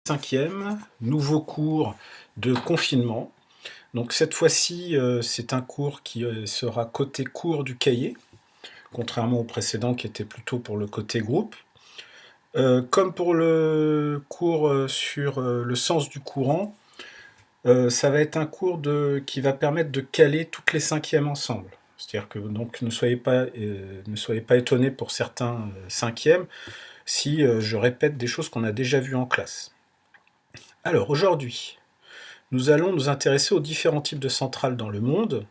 Cinquième, nouveau cours de confinement. Donc cette fois-ci, c'est un cours qui, sera côté cours du cahier, contrairement au précédent qui était plutôt pour le côté groupe. Comme pour le cours, sur, le sens du courant, ça va être un cours qui va permettre de caler toutes les cinquièmes ensemble. C'est-à-dire que donc ne soyez pas étonnés pour certains, 5e si, je répète des choses qu'on a déjà vues en classe. Alors aujourd'hui, nous allons nous intéresser aux différents types de centrales dans le monde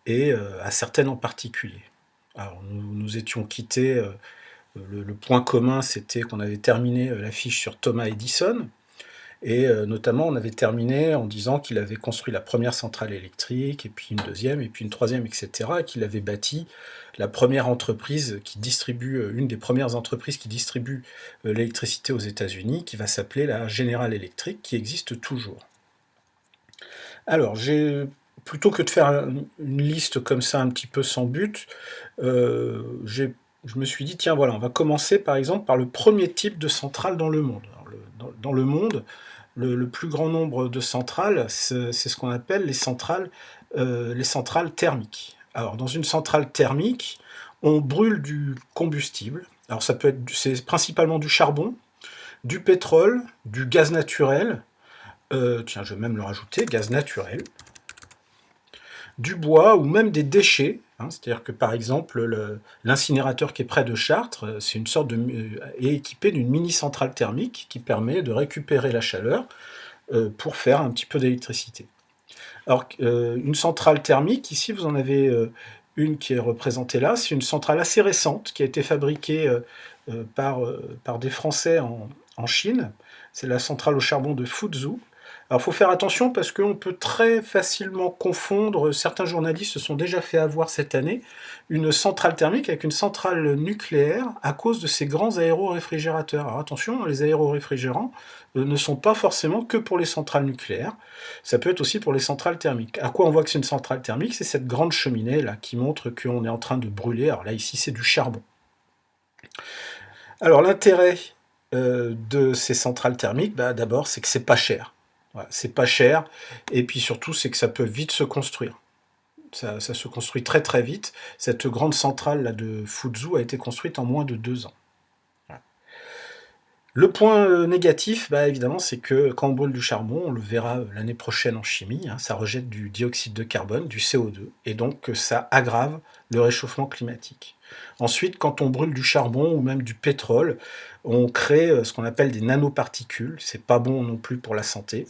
et à certaines en particulier. Alors nous étions quittés, le point commun, c'était qu'on avait terminé, la fiche sur Thomas Edison et notamment on avait terminé en disant qu'il avait construit la première centrale électrique et puis une deuxième et puis une troisième et cetera et qu'il avait bâti la première entreprise qui distribue, une des premières entreprises qui distribue, l'électricité aux États-Unis, qui va s'appeler la General Electric, qui existe toujours. Alors, plutôt que de faire une liste comme ça un petit peu sans but, je me suis dit, tiens, voilà, on va commencer par exemple par le premier type de centrale dans le monde. Alors, dans le monde, le plus grand nombre de centrales, c'est ce qu'on appelle les centrales thermiques. Alors, dans une centrale thermique, on brûle du combustible. Alors, c'est principalement du charbon, du pétrole, du gaz naturel. Tiens, je vais même le rajouter, gaz naturel, du bois ou même des déchets, hein, c'est-à-dire que par exemple l'incinérateur qui est près de Chartres, est équipé d'une mini-centrale thermique qui permet de récupérer la chaleur pour faire un petit peu d'électricité. Alors une centrale thermique, ici vous en avez une qui est représentée là, c'est une centrale assez récente qui a été fabriquée par des Français en Chine, c'est la centrale au charbon de Fuzhou. Alors il faut faire attention parce qu'on peut très facilement confondre, certains journalistes se sont déjà fait avoir cette année, une centrale thermique avec une centrale nucléaire à cause de ces grands aéroréfrigérateurs. Alors attention, les aéroréfrigérants ne sont pas forcément que pour les centrales nucléaires, ça peut être aussi pour les centrales thermiques. À quoi on voit que c'est une centrale thermique? C'est cette grande cheminée là qui montre qu'on est en train de brûler. Alors là ici c'est du charbon. Alors l'intérêt de ces centrales thermiques, bah, d'abord c'est que c'est pas cher. Voilà, c'est pas cher, et puis surtout c'est que ça peut vite se construire. Ça se construit très très vite. Cette grande centrale là de Fuzhou a été construite en moins de 2 ans. Voilà. Le point négatif, bah, évidemment, c'est que quand on brûle du charbon, on le verra l'année prochaine en chimie, hein, ça rejette du dioxyde de carbone, du CO2, et donc ça aggrave le réchauffement climatique. Ensuite, quand on brûle du charbon ou même du pétrole, on crée ce qu'on appelle des nanoparticules, c'est pas bon non plus pour la santé.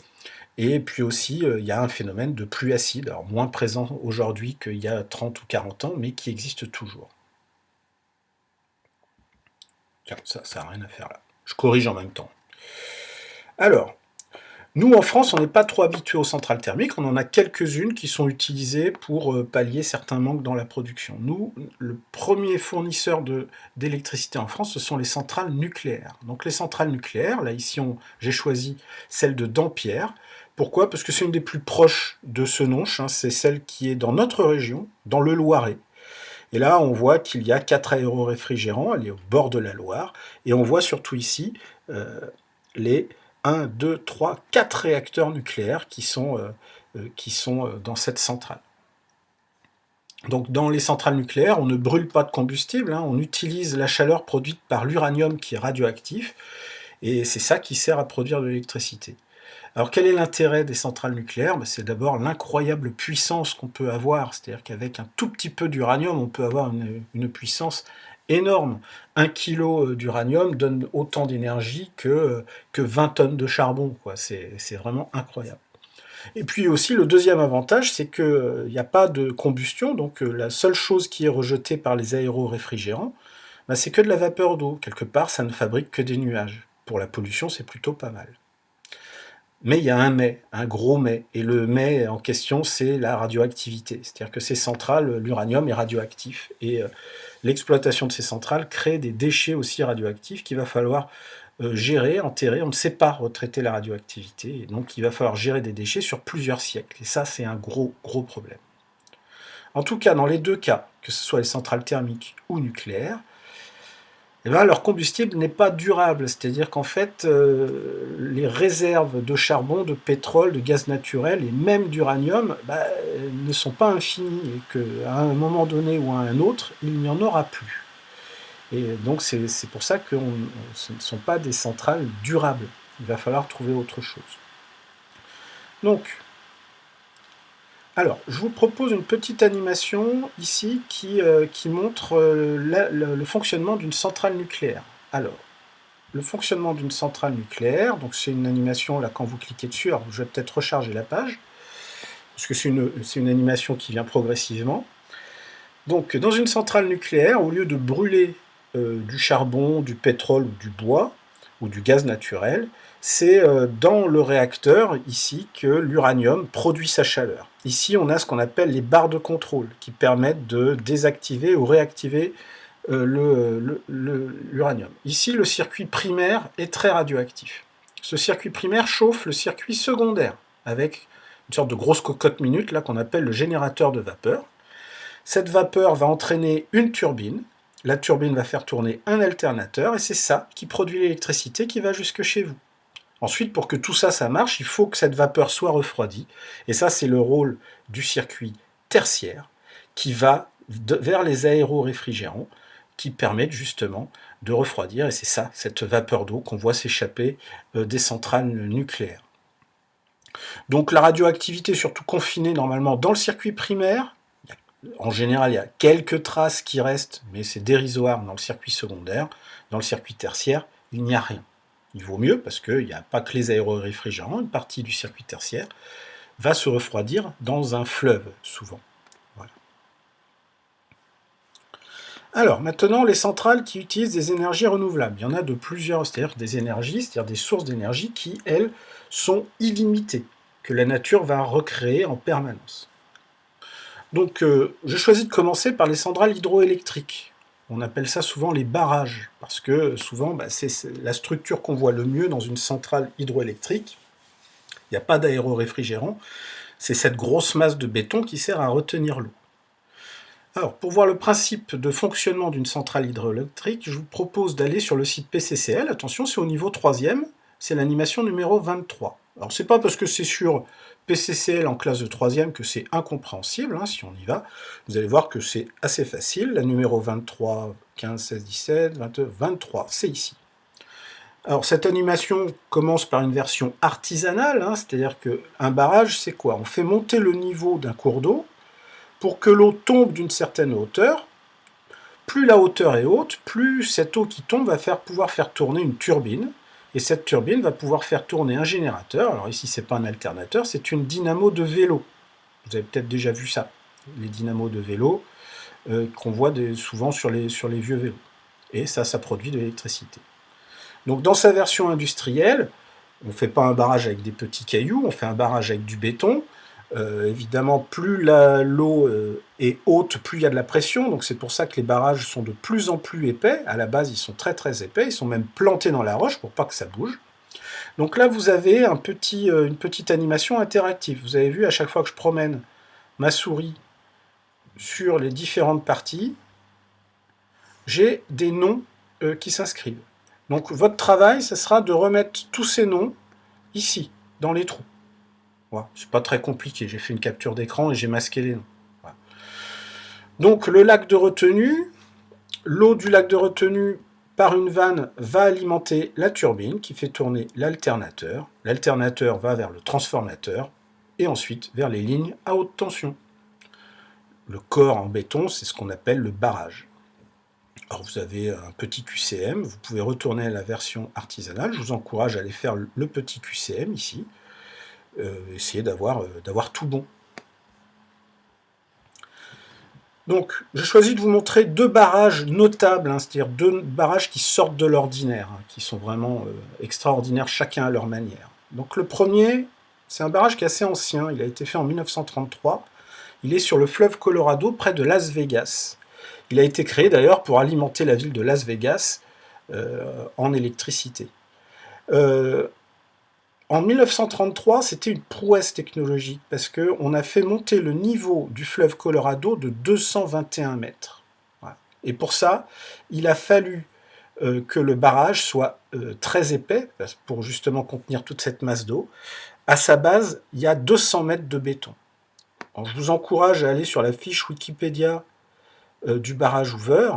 Et puis aussi, il y a un phénomène de pluie acide, alors moins présent aujourd'hui qu'il y a 30 ou 40 ans, mais qui existe toujours. Tiens, ça n'a rien à faire là. Je corrige en même temps. Alors, nous, en France, on n'est pas trop habitués aux centrales thermiques. On en a quelques-unes qui sont utilisées pour pallier certains manques dans la production. Nous, le premier fournisseur d'électricité en France, ce sont les centrales nucléaires. Donc les centrales nucléaires, là ici j'ai choisi celle de Dampierre. Pourquoi? Parce que c'est une des plus proches de Senonches, hein, c'est celle qui est dans notre région, dans le Loiret. Et là, on voit qu'il y a 4 aéroréfrigérants, elle est au bord de la Loire, et on voit surtout ici les 1, 2, 3, 4 réacteurs nucléaires qui sont dans cette centrale. Donc dans les centrales nucléaires, on ne brûle pas de combustible, hein, on utilise la chaleur produite par l'uranium qui est radioactif, et c'est ça qui sert à produire de l'électricité. Alors quel est l'intérêt des centrales nucléaires? C'est d'abord l'incroyable puissance qu'on peut avoir, c'est-à-dire qu'avec un tout petit peu d'uranium, on peut avoir une puissance énorme. 1 kilo d'uranium donne autant d'énergie que 20 tonnes de charbon, quoi. C'est vraiment incroyable. Et puis aussi, le deuxième avantage, c'est qu'il n'y a pas de combustion, donc la seule chose qui est rejetée par les aéroréfrigérants, c'est que de la vapeur d'eau. Quelque part, ça ne fabrique que des nuages. Pour la pollution, c'est plutôt pas mal. Mais il y a un mais, un gros mais, et le mais en question, c'est la radioactivité. C'est-à-dire que ces centrales, l'uranium est radioactif, et l'exploitation de ces centrales crée des déchets aussi radioactifs qu'il va falloir gérer, enterrer. On ne sait pas retraiter la radioactivité, et donc il va falloir gérer des déchets sur plusieurs siècles, et ça c'est un gros problème. En tout cas, dans les deux cas, que ce soit les centrales thermiques ou nucléaires, eh ben, leur combustible n'est pas durable, c'est-à-dire qu'en fait, les réserves de charbon, de pétrole, de gaz naturel et même d'uranium ne sont pas infinies, et qu'à un moment donné ou à un autre, il n'y en aura plus. Et donc c'est pour ça que ce ne sont pas des centrales durables. Il va falloir trouver autre chose. Donc, alors, je vous propose une petite animation ici qui montre le fonctionnement d'une centrale nucléaire. Alors, le fonctionnement d'une centrale nucléaire, donc c'est une animation, là, quand vous cliquez dessus, alors je vais peut-être recharger la page, parce que c'est une animation qui vient progressivement. Donc, dans une centrale nucléaire, au lieu de brûler du charbon, du pétrole ou du bois, ou du gaz naturel, c'est dans le réacteur, ici, que l'uranium produit sa chaleur. Ici, on a ce qu'on appelle les barres de contrôle, qui permettent de désactiver ou réactiver l'uranium. Ici, le circuit primaire est très radioactif. Ce circuit primaire chauffe le circuit secondaire, avec une sorte de grosse cocotte minute, là, qu'on appelle le générateur de vapeur. Cette vapeur va entraîner une turbine. La turbine va faire tourner un alternateur, et c'est ça qui produit l'électricité qui va jusque chez vous. Ensuite, pour que tout ça, ça marche, il faut que cette vapeur soit refroidie. Et ça, c'est le rôle du circuit tertiaire qui va vers les aéroréfrigérants qui permettent justement de refroidir. Et c'est ça, cette vapeur d'eau qu'on voit s'échapper des centrales nucléaires. Donc la radioactivité est surtout confinée normalement dans le circuit primaire. En général, il y a quelques traces qui restent, mais c'est dérisoire dans le circuit secondaire. Dans le circuit tertiaire, il n'y a rien. Il vaut mieux parce qu'il n'y a pas que les aéroréfrigérants, une partie du circuit tertiaire va se refroidir dans un fleuve, souvent. Voilà. Alors, maintenant, les centrales qui utilisent des énergies renouvelables. Il y en a de plusieurs, c'est-à-dire des énergies, c'est-à-dire des sources d'énergie qui, elles, sont illimitées, que la nature va recréer en permanence. Donc, je choisis de commencer par les centrales hydroélectriques. On appelle ça souvent les barrages, parce que souvent, c'est la structure qu'on voit le mieux dans une centrale hydroélectrique. Il n'y a pas d'aéroréfrigérant, c'est cette grosse masse de béton qui sert à retenir l'eau. Alors, pour voir le principe de fonctionnement d'une centrale hydroélectrique, je vous propose d'aller sur le site PCCL. Attention, c'est au niveau 3e, c'est l'animation numéro 23. Alors, c'est pas parce que c'est sur PCCL en classe de 3e que c'est incompréhensible, hein, si on y va. Vous allez voir que c'est assez facile. La numéro 23, 15, 16, 17, 22, 23, c'est ici. Alors, cette animation commence par une version artisanale, hein, c'est-à-dire qu'un barrage, c'est quoi? On fait monter le niveau d'un cours d'eau pour que l'eau tombe d'une certaine hauteur. Plus la hauteur est haute, plus cette eau qui tombe va pouvoir faire tourner une turbine, et cette turbine va pouvoir faire tourner un générateur. Alors ici, c'est pas un alternateur, c'est une dynamo de vélo. Vous avez peut-être déjà vu ça, les dynamos de vélo, qu'on voit souvent sur les vieux vélos. Et ça produit de l'électricité. Donc dans sa version industrielle, on ne fait pas un barrage avec des petits cailloux, on fait un barrage avec du béton. Évidemment, plus l'eau est haute, plus il y a de la pression, donc c'est pour ça que les barrages sont de plus en plus épais. À la base, ils sont très très épais, ils sont même plantés dans la roche pour pas que ça bouge. Donc là, vous avez une petite animation interactive. Vous avez vu, à chaque fois que je promène ma souris sur les différentes parties, j'ai des noms qui s'inscrivent. Donc votre travail, ce sera de remettre tous ces noms ici, dans les trous. Voilà. C'est pas très compliqué, j'ai fait une capture d'écran et j'ai masqué les noms. Voilà. Donc le lac de retenue, l'eau du lac de retenue par une vanne va alimenter la turbine qui fait tourner l'alternateur. L'alternateur va vers le transformateur et ensuite vers les lignes à haute tension. Le corps en béton, c'est ce qu'on appelle le barrage. Alors vous avez un petit QCM, vous pouvez retourner à la version artisanale, je vous encourage à aller faire le petit QCM ici, essayer d'avoir tout bon. Donc je choisis de vous montrer deux barrages notables, hein, c'est-à-dire deux barrages qui sortent de l'ordinaire, hein, qui sont vraiment extraordinaires chacun à leur manière. Donc le premier, c'est un barrage qui est assez ancien, il a été fait en 1933, il est sur le fleuve Colorado près de Las Vegas. Il a été créé d'ailleurs pour alimenter la ville de Las Vegas en électricité. En 1933, c'était une prouesse technologique parce qu'on a fait monter le niveau du fleuve Colorado de 221 mètres. Voilà. Et pour ça, il a fallu que le barrage soit très épais, pour justement contenir toute cette masse d'eau. À sa base, il y a 200 mètres de béton. Alors, je vous encourage à aller sur la fiche Wikipédia du barrage Hoover,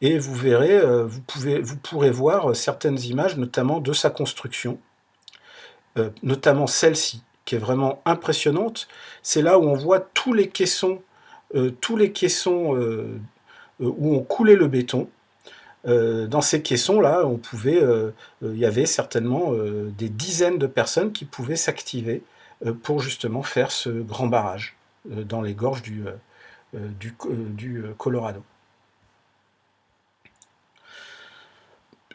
et vous verrez, vous pourrez voir certaines images, notamment de sa construction, notamment celle-ci, qui est vraiment impressionnante. C'est là où on voit tous les caissons où on coulait le béton. Dans ces caissons-là, il y avait certainement des dizaines de personnes qui pouvaient s'activer pour justement faire ce grand barrage dans les gorges du Colorado.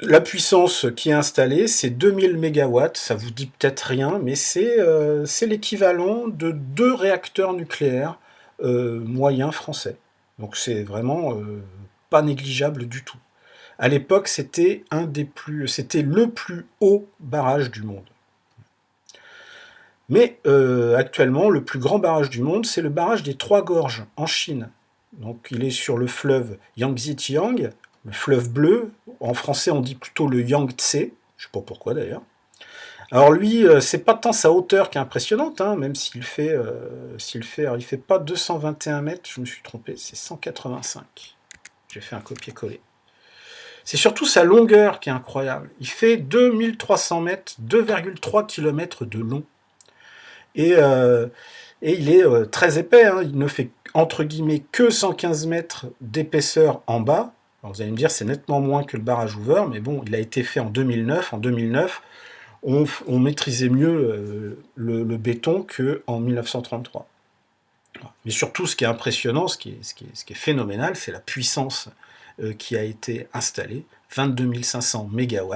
La puissance qui est installée, c'est 2000 MW, ça vous dit peut-être rien, mais c'est l'équivalent de 2 réacteurs nucléaires moyens français. Donc c'est vraiment pas négligeable du tout. À l'époque, c'était le plus haut barrage du monde. Mais actuellement, le plus grand barrage du monde, c'est le barrage des Trois Gorges, en Chine. Donc il est sur le fleuve Yangtze-Kiang, le fleuve bleu. En français, on dit plutôt le Yangtze, je ne sais pas pourquoi d'ailleurs. Alors lui, c'est pas tant sa hauteur qui est impressionnante, hein, même s'il fait, alors il fait pas 221 mètres, je me suis trompé, c'est 185. J'ai fait un copier-coller. C'est surtout sa longueur qui est incroyable. Il fait 2300 mètres, 2,3 km de long. Et il est très épais, hein. Il ne fait entre guillemets que 115 mètres d'épaisseur en bas. Alors vous allez me dire, c'est nettement moins que le barrage Hoover, mais bon, il a été fait en 2009. En 2009, on maîtrisait mieux le béton qu'en 1933. Mais surtout, ce qui est impressionnant, ce qui est phénoménal, c'est la puissance qui a été installée, 22 500 MW.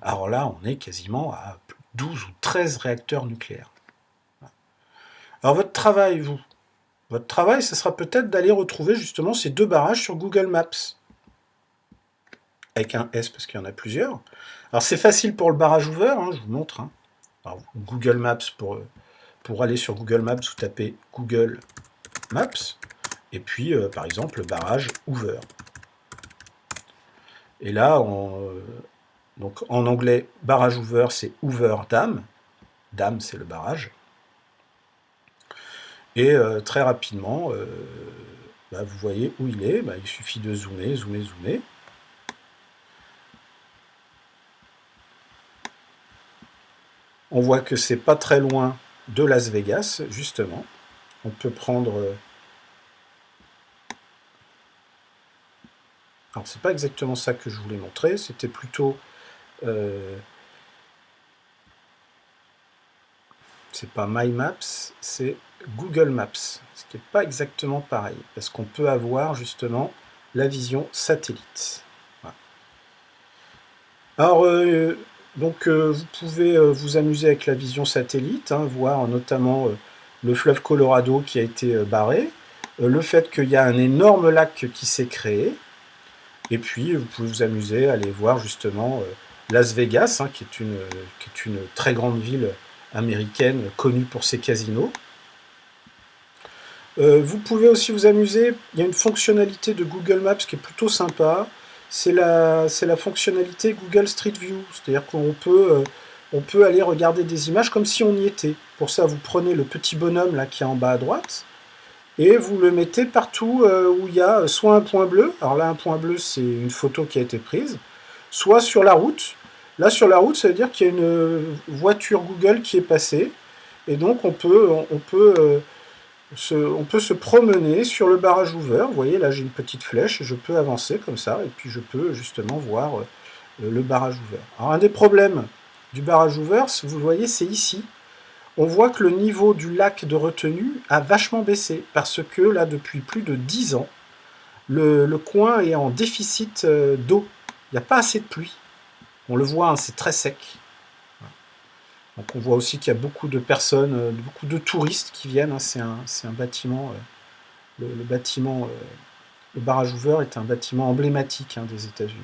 Alors là, on est quasiment à 12 ou 13 réacteurs nucléaires. Alors votre travail, ce sera peut-être d'aller retrouver justement ces 2 barrages sur Google Maps. Avec un S parce qu'il y en a plusieurs. Alors c'est facile pour le barrage Hoover, hein, je vous montre. Hein. Alors, Google Maps, pour aller sur Google Maps, vous tapez Google Maps, et puis par exemple le barrage Hoover. Et là, donc en anglais, barrage Hoover, c'est Hoover Dam. Dam, c'est le barrage. Et très rapidement, vous voyez où il est. Il suffit de zoomer, zoomer, zoomer. On voit que c'est pas très loin de Las Vegas, justement. On peut prendre... Alors, c'est pas exactement ça que je voulais montrer, c'était plutôt... c'est pas My Maps, c'est Google Maps, ce qui n'est pas exactement pareil, parce qu'on peut avoir justement la vision satellite. Voilà. Alors, vous pouvez vous amuser avec la vision satellite, hein, voir notamment le fleuve Colorado qui a été barré, le fait qu'il y a un énorme lac qui s'est créé, et puis vous pouvez vous amuser à aller voir justement Las Vegas, hein, qui est une très grande ville américaine connue pour ses casinos. Vous pouvez aussi vous amuser, il y a une fonctionnalité de Google Maps qui est plutôt sympa, c'est la fonctionnalité Google Street View, c'est-à-dire qu'on peut aller regarder des images comme si on y était. Pour ça, vous prenez le petit bonhomme là qui est en bas à droite, et vous le mettez partout où il y a soit un point bleu, alors là un point bleu c'est une photo qui a été prise, soit sur la route. Là sur la route ça veut dire qu'il y a une voiture Google qui est passée, et donc on peut se promener sur le barrage Hoover. Vous voyez là j'ai une petite flèche, et je peux avancer comme ça, et puis je peux justement voir le barrage Hoover. Alors un des problèmes du barrage Hoover, vous le voyez, c'est ici. On voit que le niveau du lac de retenue a vachement baissé, parce que là, depuis plus de 10 ans, le coin est en déficit d'eau. Il n'y a pas assez de pluie. On le voit, hein, c'est très sec. Donc on voit aussi qu'il y a beaucoup de personnes, beaucoup de touristes qui viennent. Hein, c'est un bâtiment, le barrage Hoover est un bâtiment emblématique, hein, des États-Unis.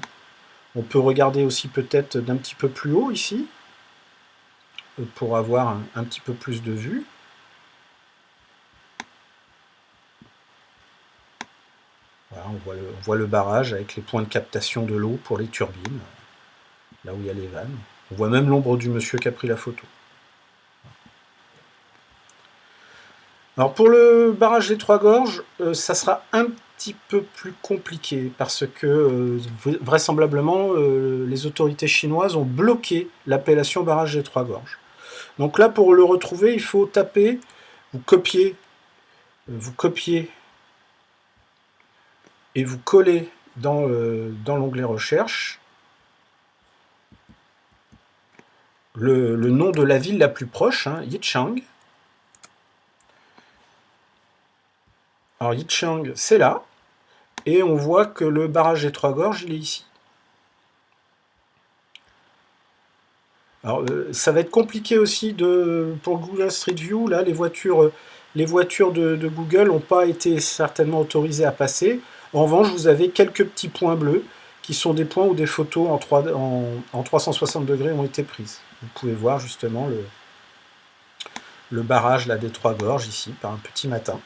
On peut regarder aussi peut-être d'un petit peu plus haut ici, pour avoir un petit peu plus de vue. Voilà, on on voit le barrage avec les points de captation de l'eau pour les turbines, là où il y a les vannes. On voit même l'ombre du monsieur qui a pris la photo. Alors pour le barrage des Trois Gorges, ça sera un petit peu plus compliqué parce que vraisemblablement les autorités chinoises ont bloqué l'appellation barrage des Trois Gorges. Donc là, pour le retrouver, il faut taper, vous copiez et vous collez dans l'onglet recherche le nom de la ville la plus proche, hein, Yichang. Alors Yichang, c'est là, et on voit que le barrage des Trois Gorges, il est ici. Alors ça va être compliqué aussi pour Google Street View, là les voitures de Google n'ont pas été certainement autorisées à passer. En revanche, vous avez quelques petits points bleus qui sont des points où des photos en 360 degrés ont été prises. Vous pouvez voir justement le barrage là, des Trois Gorges ici, par un petit matin.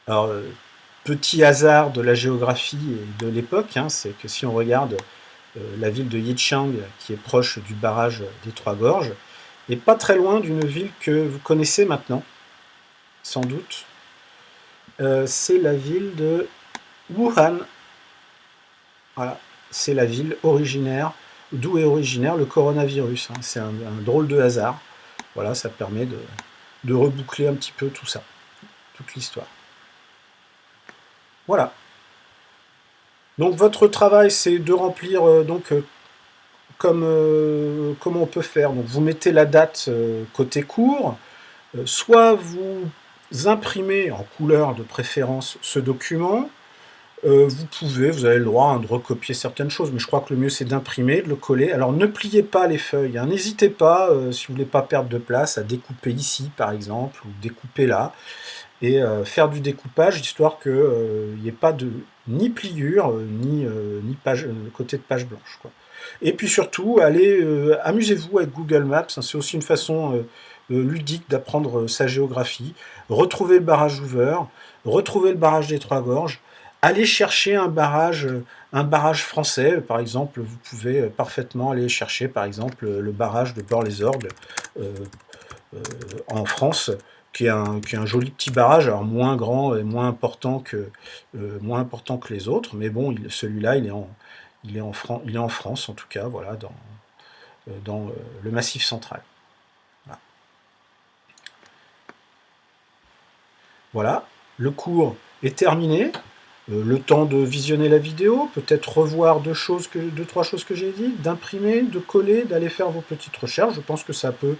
Alors, petit hasard de la géographie et de l'époque, hein, c'est que si on regarde la ville de Yichang, qui est proche du barrage des Trois Gorges, est pas très loin d'une ville que vous connaissez maintenant, sans doute. C'est la ville de Wuhan. Voilà, c'est la ville originaire, d'où est originaire le coronavirus. Hein. C'est un drôle de hasard. Voilà, ça permet de reboucler un petit peu tout ça, toute l'histoire. Voilà. Donc votre travail, c'est de remplir comment on peut faire. Donc vous mettez la date côté cours, soit vous imprimez en couleur de préférence ce document. Vous avez le droit hein, de recopier certaines choses, mais je crois que le mieux c'est d'imprimer, de le coller. Alors ne pliez pas les feuilles, hein. N'hésitez pas, si vous voulez pas perdre de place, à découper ici par exemple, ou découper là, et faire du découpage, histoire qu'il n'y ait pas ni pliure, ni page, côté de page blanche, quoi. Et puis surtout, amusez-vous avec Google Maps, hein, c'est aussi une façon ludique d'apprendre sa géographie. Retrouvez le barrage Hoover, retrouvez le barrage des Trois Gorges, allez chercher un barrage français, par exemple, vous pouvez parfaitement aller chercher, par exemple, le barrage de Bord-les-Orgues en France, qui est un joli petit barrage, alors moins grand et moins important que les autres, mais bon, celui-là, il est en France, en tout cas, voilà, dans le Massif central. Voilà, le cours est terminé. Le temps de visionner la vidéo, peut-être revoir deux, trois choses que j'ai dites, d'imprimer, de coller, d'aller faire vos petites recherches. Je pense que ça peut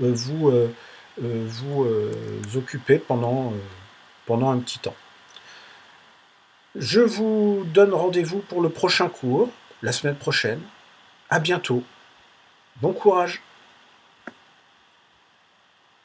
vous occuper pendant un petit temps. Je vous donne rendez-vous pour le prochain cours, la semaine prochaine. À bientôt. Bon courage!